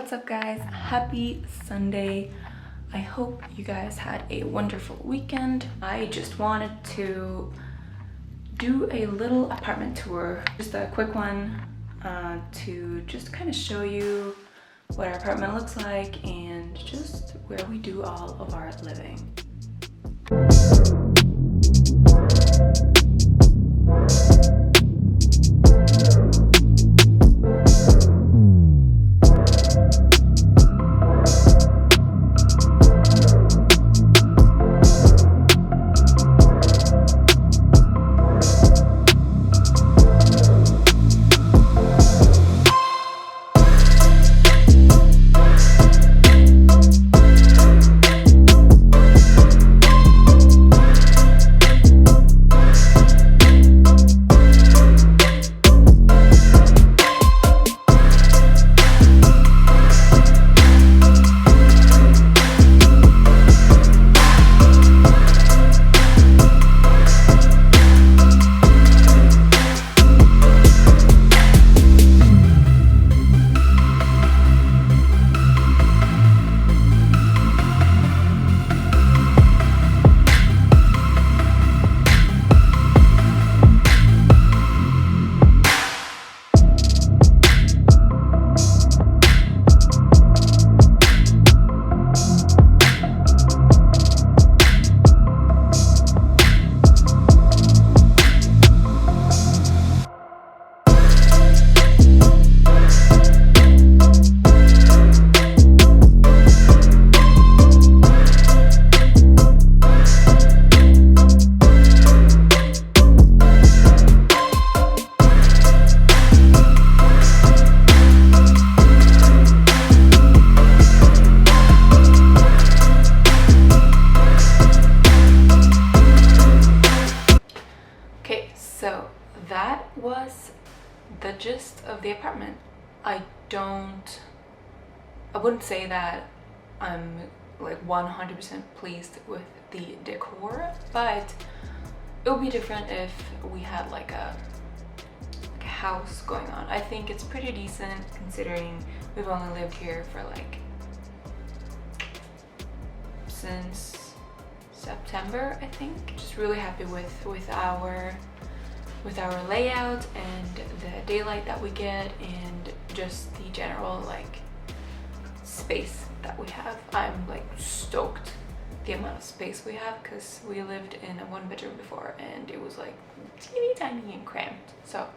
What's up guys? Happy Sunday. I hope you guys had a wonderful weekend. I just wanted to do a little apartment tour, just a quick one to just kind of show you what our apartment looks like and just where we do all of our living. So that was the gist of the apartment. I wouldn't say that I'm like 100% pleased with the decor, but it would be different if we had like a house going on. I think it's pretty decent considering we've only lived here for like since September, I think. Just really happy with our layout and the daylight that we get and just the general like space that we have. I'm like stoked the amount of space we have because we lived in a one bedroom before and it was like teeny tiny and cramped. So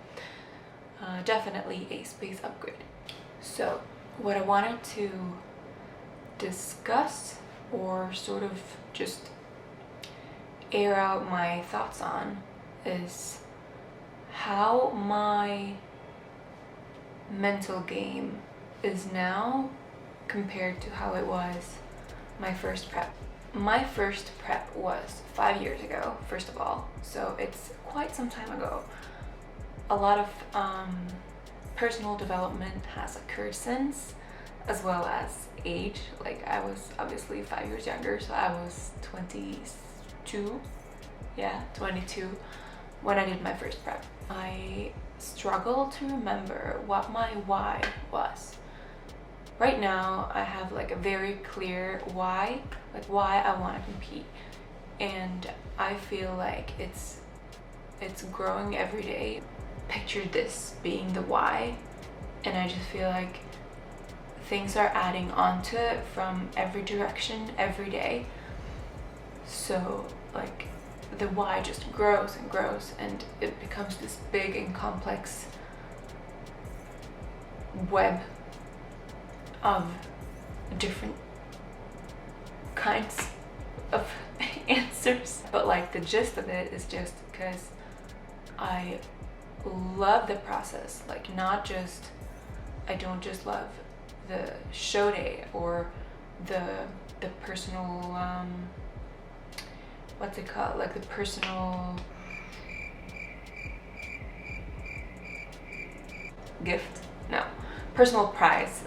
definitely a space upgrade. So what I wanted to discuss or sort of just air out my thoughts on is how my mental game is now compared to how it was my first prep. My first prep was 5 years ago, first of all, so it's quite some time ago. A lot of personal development has occurred since, as well as age. Like I was obviously 5 years younger, so I was 22 when I did my first prep. I struggle to remember what my why was. Right now I have like a very clear why, like why I want to compete, and I feel like it's growing every day. Picture this being the why, and I just feel like things are adding onto it from every direction every day. So like the why just grows and grows and it becomes this big and complex web of different kinds of answers. But like the gist of it is just because I love the process. Like I don't just love the show day or the personal what's it called, like the personal personal prize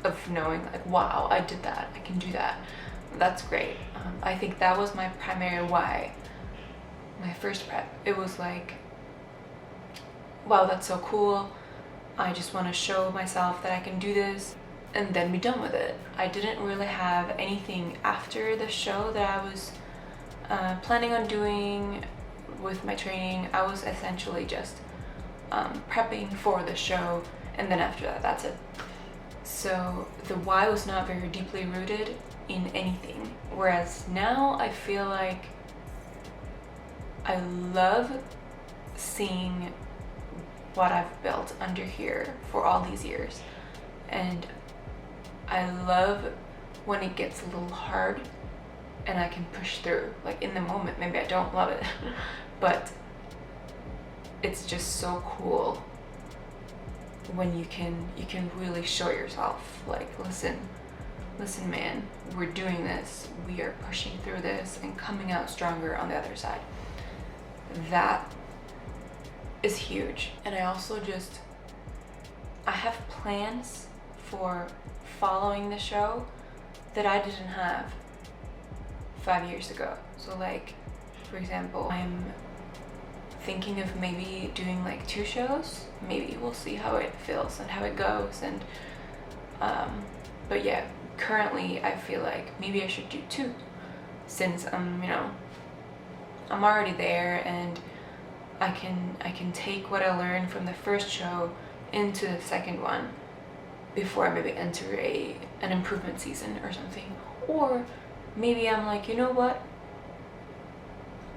of knowing like, wow, I did that, I can do that, that's great. I think that was my primary why my first prep. It was like, wow, that's so cool, I just want to show myself that I can do this. and then be done with it. I didn't really have anything after the show that I was planning on doing with my training. I was essentially just prepping for the show, and then after that, that's it. So the why was not very deeply rooted in anything, whereas now I feel like I love seeing what I've built under here for all these years, and I love when it gets a little hard and I can push through. Like in the moment, maybe I don't love it, but it's just so cool when you can really show yourself, like, listen man, we're doing this, we are pushing through this and coming out stronger on the other side. That is huge. And I also I have plans for following the show that I didn't have 5 years ago. So like, for example, I'm thinking of maybe doing like 2 shows. Maybe we'll see how it feels and how it goes. And but yeah, currently I feel like maybe I should do 2, since I'm already there, and I can take what I learned from the first show into the second one before I maybe enter an improvement season or something. Or maybe I'm like, you know what,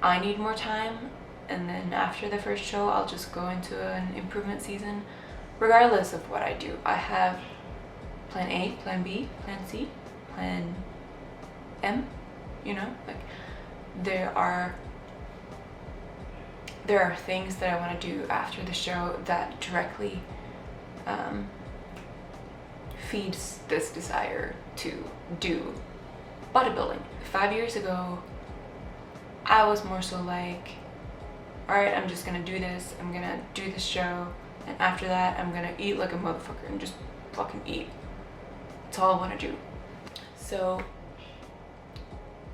I need more time, and then after the first show I'll just go into an improvement season. Regardless of what I do, I have plan A, plan B, plan C, plan M, like there are things that I want to do after the show that directly feeds this desire to do bodybuilding. 5 years ago, I was more so like, alright, I'm just gonna do this, I'm gonna do this show, and after that, I'm gonna eat like a motherfucker and just fucking eat. That's all I want to do. So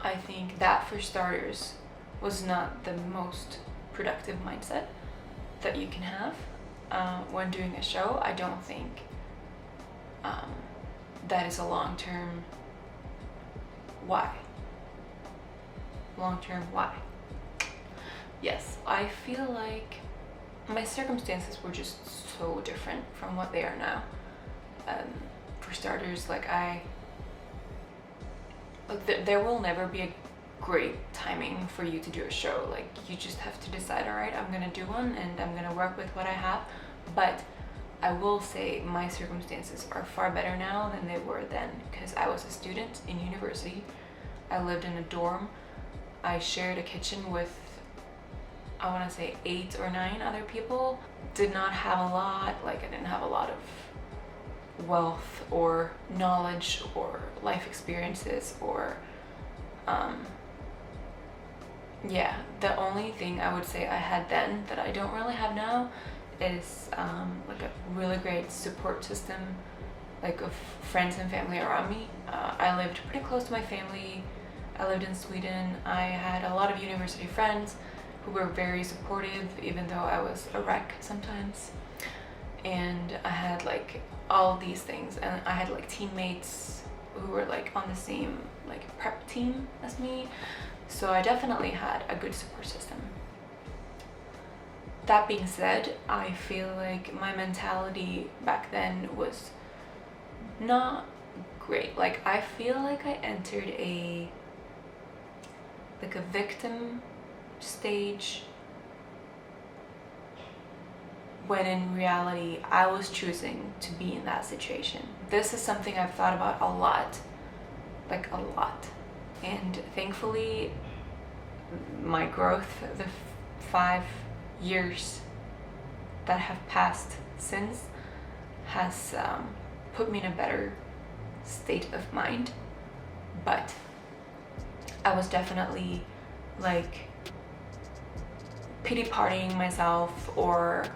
I think that, for starters, was not the most productive mindset that you can have when doing a show. I don't think that is a long-term why. Yes, I feel like my circumstances were just so different from what they are now. For starters, there will never be a great timing for you to do a show. Like, you just have to decide, all right, I'm gonna do one and I'm gonna work with what I have. But I will say my circumstances are far better now than they were then, because I was a student in university. I lived in a dorm. I shared a kitchen with, I want to say, 8 or 9 other people. Did not have a lot, I didn't have a lot of wealth or knowledge or life experiences or the only thing I would say I had then that I don't really have now is a really great support system, of friends and family around me. I lived pretty close to my family. I lived in Sweden. I had a lot of university friends who were very supportive, even though I was a wreck sometimes. And I had all these things, and I had teammates who were on the same prep team as me. So I definitely had a good support system. That being said, I feel like my mentality back then was not great. I feel like I entered a victim stage, when in reality I was choosing to be in that situation. This is something I've thought about a lot. And thankfully, my growth, the 5 years that have passed since, has put me in a better state of mind. But I was definitely pity partying myself, or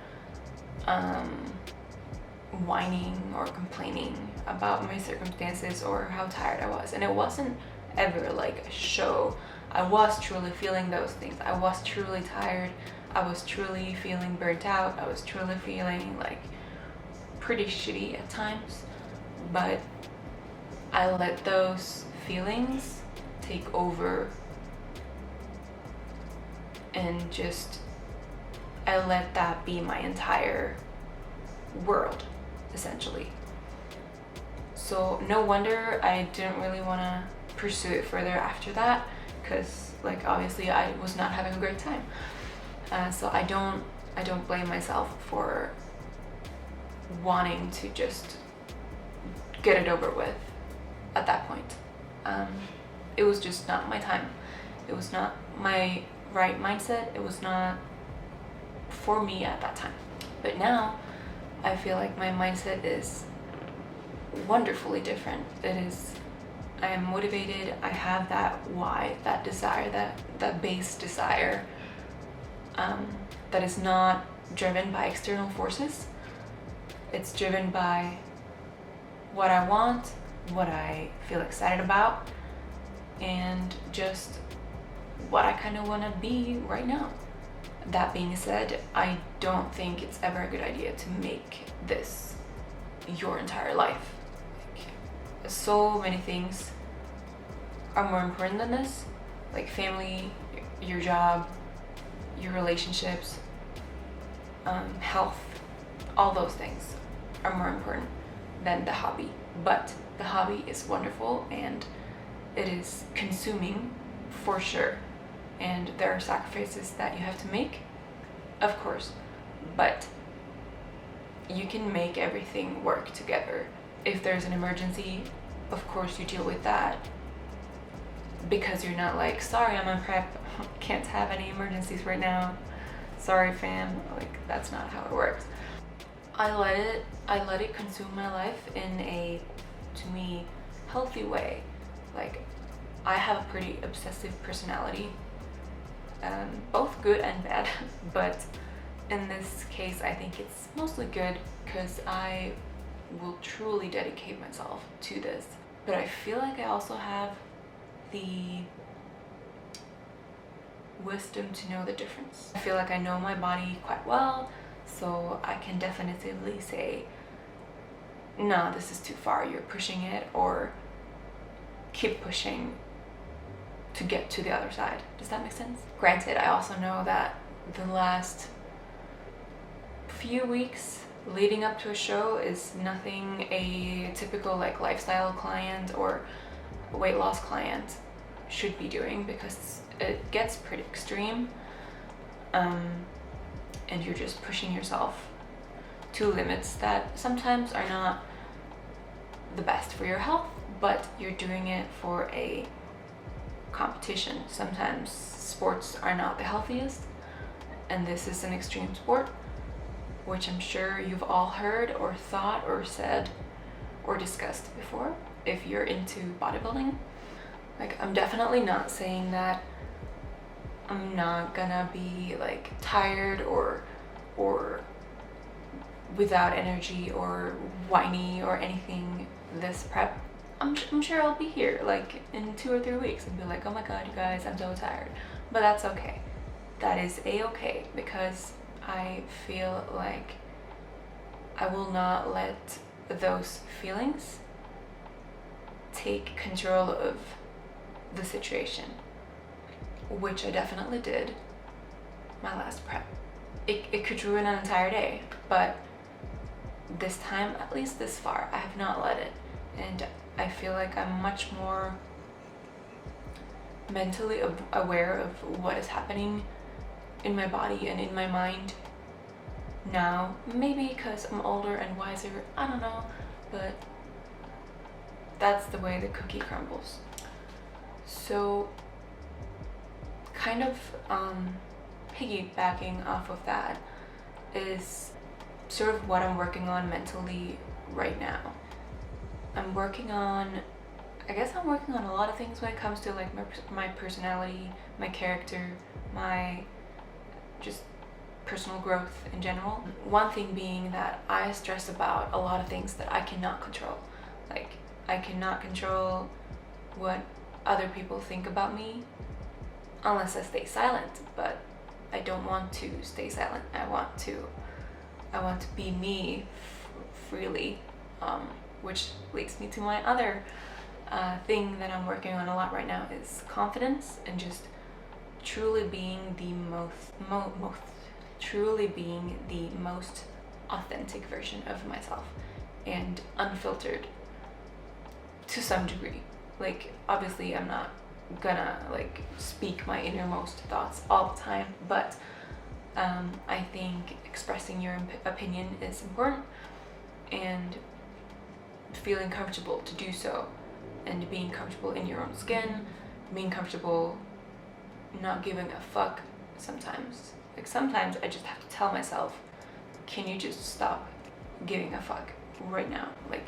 whining or complaining about my circumstances or how tired I was. And it wasn't ever a show. I was truly feeling those things. I was truly tired. I was truly feeling burnt out. I was truly feeling pretty shitty at times. but I let those feelings take over, and just I let that be my entire world, essentially. So no wonder I didn't really want to pursue it further after that, because like obviously I was not having a great time. So I don't blame myself for wanting to just get it over with at that point. It was just not my time. It was not my right mindset. It was not for me at that time. But now I feel like my mindset is wonderfully different. I am motivated. I have that why, that desire, that base desire, that is not driven by external forces. It's driven by what I want, what I feel excited about, and just what I kind of want to be right now. That being said, I don't think it's ever a good idea to make this your entire life. Like, so many things are more important than this, like family, your job, your relationships, health, all those things are more important than the hobby. But the hobby is wonderful and it is consuming for sure, and there are sacrifices that you have to make, of course, but you can make everything work together. If there's an emergency, of course you deal with that, because you're not like, sorry, I'm on prep, can't have any emergencies right now, sorry fam. Like, that's not how it works. I let it consume my life in a, to me, healthy way. Like, I have a pretty obsessive personality, both good and bad, but in this case I think it's mostly good because I will truly dedicate myself to this. But I feel like I also have the wisdom to know the difference. I feel like I know my body quite well, so I can definitively say, no, this is too far, you're pushing it, or keep pushing to get to the other side. Does that make sense? Granted, I also know that the last few weeks leading up to a show is nothing a typical like lifestyle client or weight loss client should be doing, because it gets pretty extreme, and you're just pushing yourself to limits that sometimes are not the best for your health, but you're doing it for a competition. Sometimes sports are not the healthiest, and this is an extreme sport, which I'm sure you've all heard or thought or said or discussed before if you're into bodybuilding. Like, I'm definitely not saying that I'm not gonna be like tired or without energy or whiny or anything this prep. I'm sure I'll be here like in 2 or 3 weeks and be like, oh my god, you guys, I'm so tired. But that's okay. That is a-okay, because I feel like I will not let those feelings take control of the situation, which I definitely did my last prep. It could ruin an entire day, but this time, at least this far, I have not let it, and I feel like I'm much more mentally aware of what is happening in my body and in my mind now. Maybe because I'm older and wiser, I don't know, but that's the way the cookie crumbles. So kind of piggybacking off of that is sort of what I'm working on mentally right now. I'm working on a lot of things when it comes to like my personality, my character, my just personal growth in general. One thing being that I stress about a lot of things that I cannot control. Like, I cannot control what other people think about me unless I stay silent, but I don't want to stay silent. I want to be me freely. which leads me to my other thing that I'm working on a lot right now is confidence, and just truly being the most authentic version of myself, and unfiltered to some degree. Like, obviously I'm not gonna like speak my innermost thoughts all the time, but I think expressing your opinion is important, and feeling comfortable to do so, and being comfortable in your own skin, being comfortable not giving a fuck sometimes. Like, sometimes I just have to tell myself, can you just stop giving a fuck right now? Like,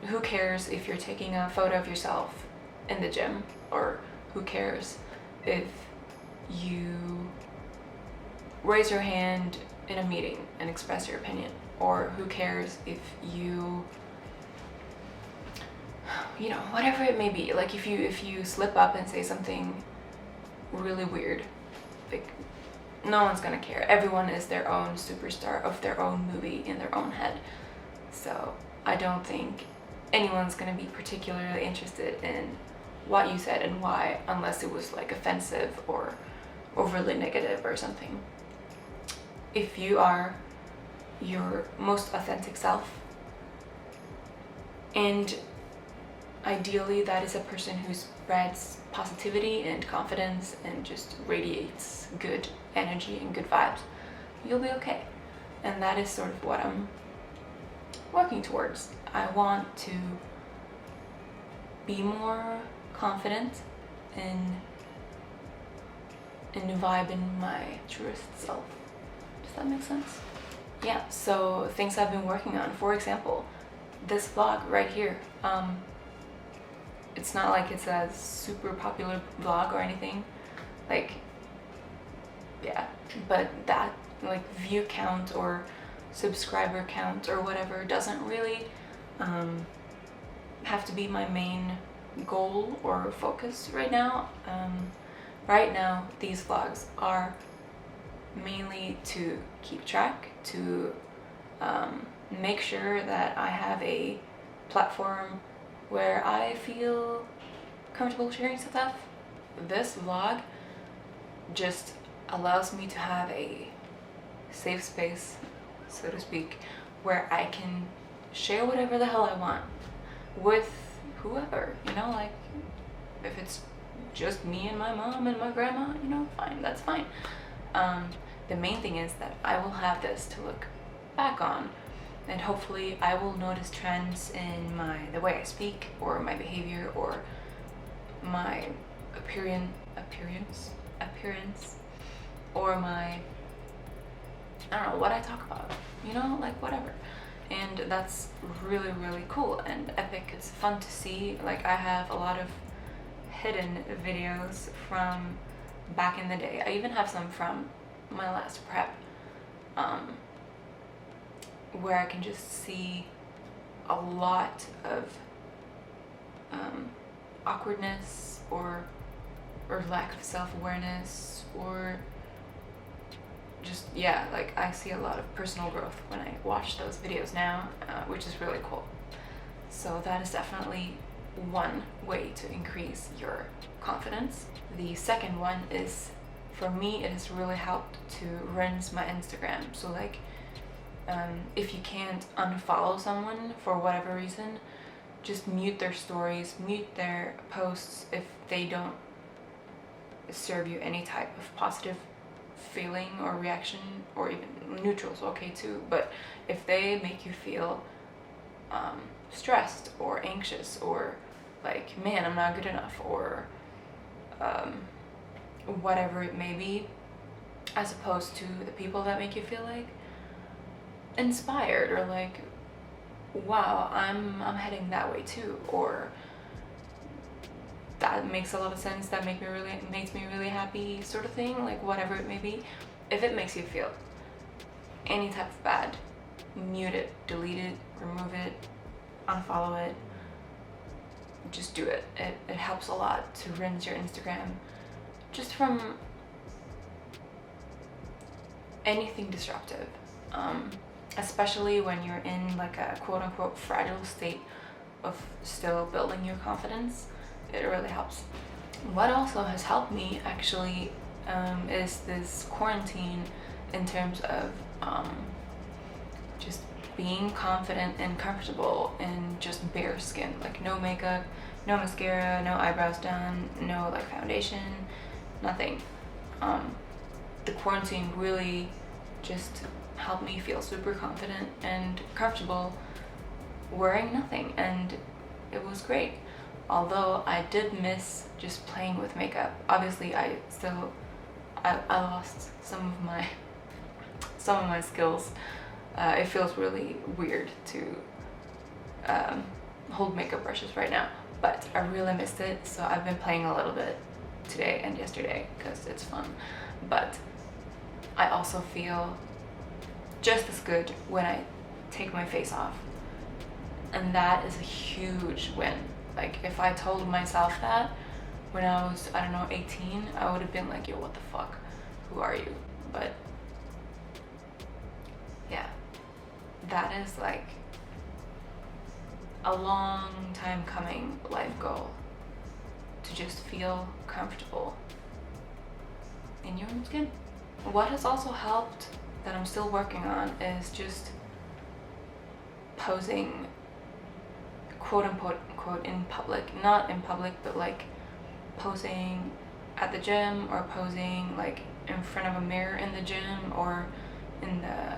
who cares if you're taking a photo of yourself in the gym, or who cares if you raise your hand in a meeting and express your opinion, or who cares if you know, whatever it may be. Like, if you slip up and say something really weird, like, no one's gonna care. Everyone is their own superstar of their own movie in their own head. So I don't think anyone's gonna be particularly interested in what you said and why, unless it was like offensive or overly negative or something. If you are your most authentic self, and ideally that is a person who spreads positivity and confidence and just radiates good energy and good vibes, you'll be okay. And that is sort of what I'm working towards. I want to be more confident and vibe in my truest self. Does that make sense? Yeah, so things I've been working on, for example, this vlog right here. It's not like it's a super popular vlog or anything, like, yeah, but that like view count or subscriber count or whatever doesn't really have to be my main goal or focus right now. Right now these vlogs are mainly to keep track, to make sure that I have a platform where I feel comfortable sharing stuff. This vlog just allows me to have a safe space, so to speak, where I can share whatever the hell I want with whoever, you know, like, if it's just me and my mom and my grandma, you know, fine, that's fine. The main thing is that I will have this to look back on, and hopefully I will notice trends in the way I speak, or my behavior, or my appearance, or my, I don't know, what I talk about, you know, like, whatever. And that's really, really cool and epic. It's fun to see. Like, I have a lot of hidden videos from back in the day. I even have some from my last prep, where I can just see a lot of awkwardness or lack of self-awareness, or just, yeah, like, I see a lot of personal growth when I watch those videos now, which is really cool. So that is definitely one way to increase your confidence. The second one is, for me, it has really helped to rinse my Instagram. So, like, if you can't unfollow someone for whatever reason, just mute their stories, mute their posts if they don't serve you any type of positive feeling or reaction, or even neutral is okay too. But if they make you feel stressed or anxious, or like, man, I'm not good enough, or whatever it may be, as opposed to the people that make you feel like inspired, or like, wow, I'm heading that way too, or that makes a lot of sense, that makes me really happy, sort of thing, like, whatever it may be. If it makes you feel any type of bad, mute it, delete it, remove it, unfollow it, just do it. It helps a lot to rinse your Instagram just from anything disruptive. especially when you're in like a quote unquote fragile state of still building your confidence. It really helps. What also has helped me actually is this quarantine in terms of just being confident and comfortable in just bare skin, like no makeup, no mascara, no eyebrows done, no like foundation, nothing. The quarantine really just helped me feel super confident and comfortable wearing nothing, and it was great. Although I did miss just playing with makeup. Obviously I lost some of my skills. It feels really weird to hold makeup brushes right now, but I really missed it, so I've been playing a little bit today and yesterday because it's fun. But I also feel just as good when I take my face off, and that is a huge win. Like if I told myself that when I was, I don't know, 18, I would have been like, yo, what the fuck, who are you? But yeah, that is like a long time coming life goal, to just feel comfortable in your own skin. What has also helped that I'm still working on is just posing quote unquote in public, not in public, but like posing at the gym, or posing like in front of a mirror in the gym, or in the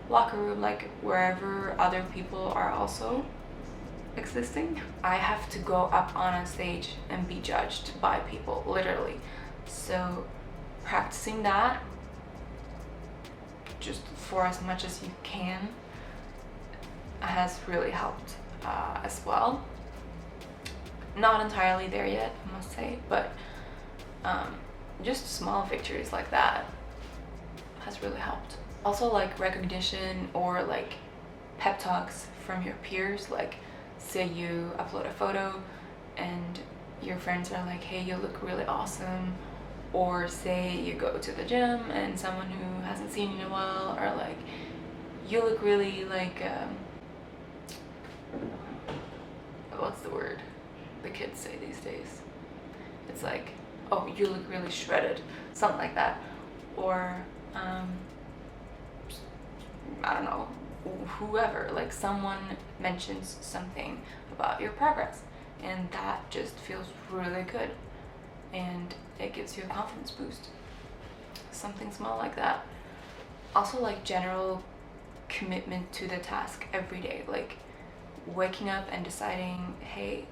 locker room, like wherever other people are also existing. I have to go up on a stage and be judged by people, literally. So practicing that just for as much as you can has really helped as well. Not entirely there yet, I must say, but just small victories like that has really helped. Also like recognition or like pep talks from your peers, like say you upload a photo and your friends are like, hey, you look really awesome, or say you go to the gym and someone who hasn't seen you in a while are like, you look really like what's the word the kids say these days? It's like, oh, you look really shredded, something like that. Or I don't know, whoever, like someone mentions something about your progress, and that just feels really good, and it gives you a confidence boost. Something small like that. Also like general commitment to the task every day, like waking up and deciding, hey,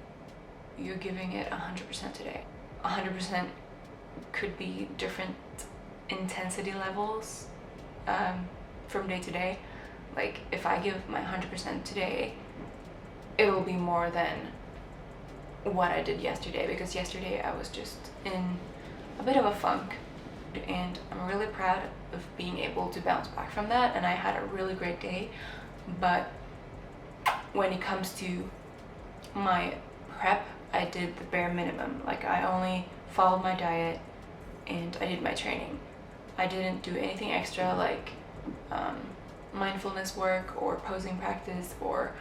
you're giving it 100% today. 100% could be different intensity levels from day to day. Like if I give my 100% today, it will be more than what I did yesterday, because yesterday I was just in a bit of a funk, and I'm really proud of being able to bounce back from that, and I had a really great day. But when it comes to my prep, I did the bare minimum. Like I only followed my diet and I did my training. I didn't do anything extra like mindfulness work or posing practice or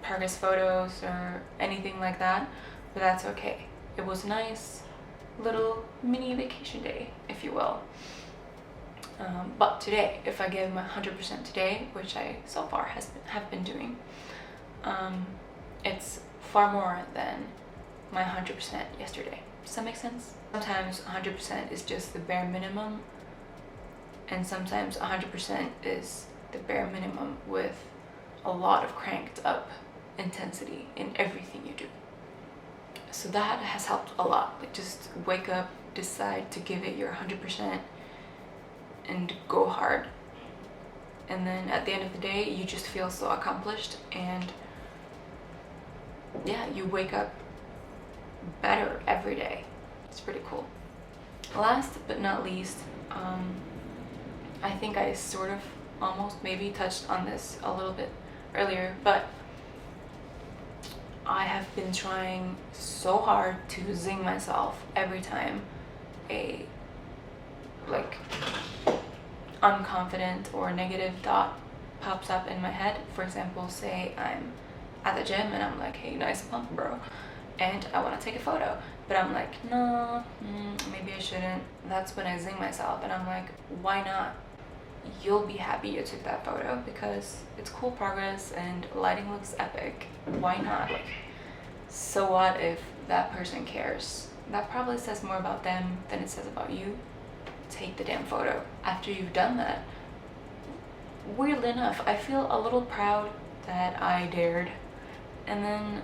progress photos or anything like that, but that's okay. It was a nice little mini vacation day, if you will. But today, if I give my 100% today, which I so far have been doing, it's far more than my 100% yesterday. Does that make sense? Sometimes 100% is just the bare minimum, and sometimes 100% is the bare minimum with a lot of cranked up intensity in everything you do. So that has helped a lot. Like just wake up, decide to give it your 100% and go hard. And then at the end of the day, you just feel so accomplished, and yeah, you wake up better every day. It's pretty cool. Last but not least, I think I sort of almost maybe touched on this a little bit earlier, but I have been trying so hard to zing myself every time a unconfident or negative thought pops up in my head, for example, say I'm at the gym and I'm like, hey, nice pump, bro, and I want to take a photo, but I'm like, no, maybe I shouldn't. That's when I zing myself and I'm like, why not? You'll be happy you took that photo because it's cool progress and lighting looks epic. Why not? Like, so what if that person cares? That probably says more about them than it says about you. Take the damn photo. After you've done that, weirdly enough, I feel a little proud that I dared. And then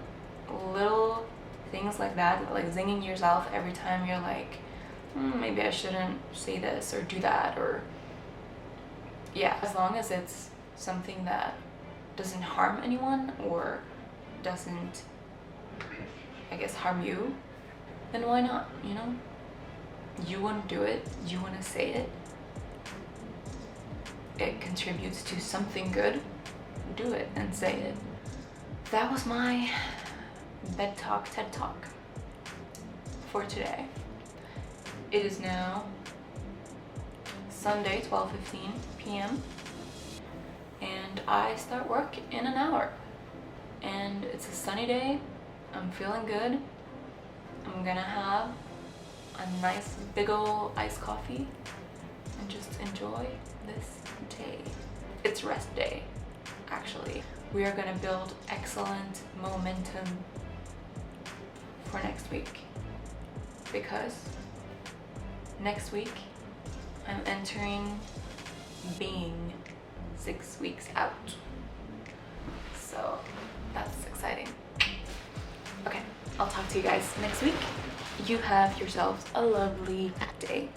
little things like that, like zinging yourself every time you're like, maybe I shouldn't say this or do that, or yeah, as long as it's something that doesn't harm anyone or doesn't, I guess, harm you, then why not, you know? You want to do it, you want to say it, it contributes to something good, do it and say it. That was my bed talk, TED talk for today. It is now Sunday, 12:15 p.m. and I start work in an hour. And it's a sunny day. I'm feeling good. I'm gonna have a nice big ol' iced coffee and just enjoy this day. It's rest day, actually. We are gonna build excellent momentum for next week because next week I'm entering being 6 weeks out. So that's exciting. Okay, I'll talk to you guys next week. You have yourselves a lovely day.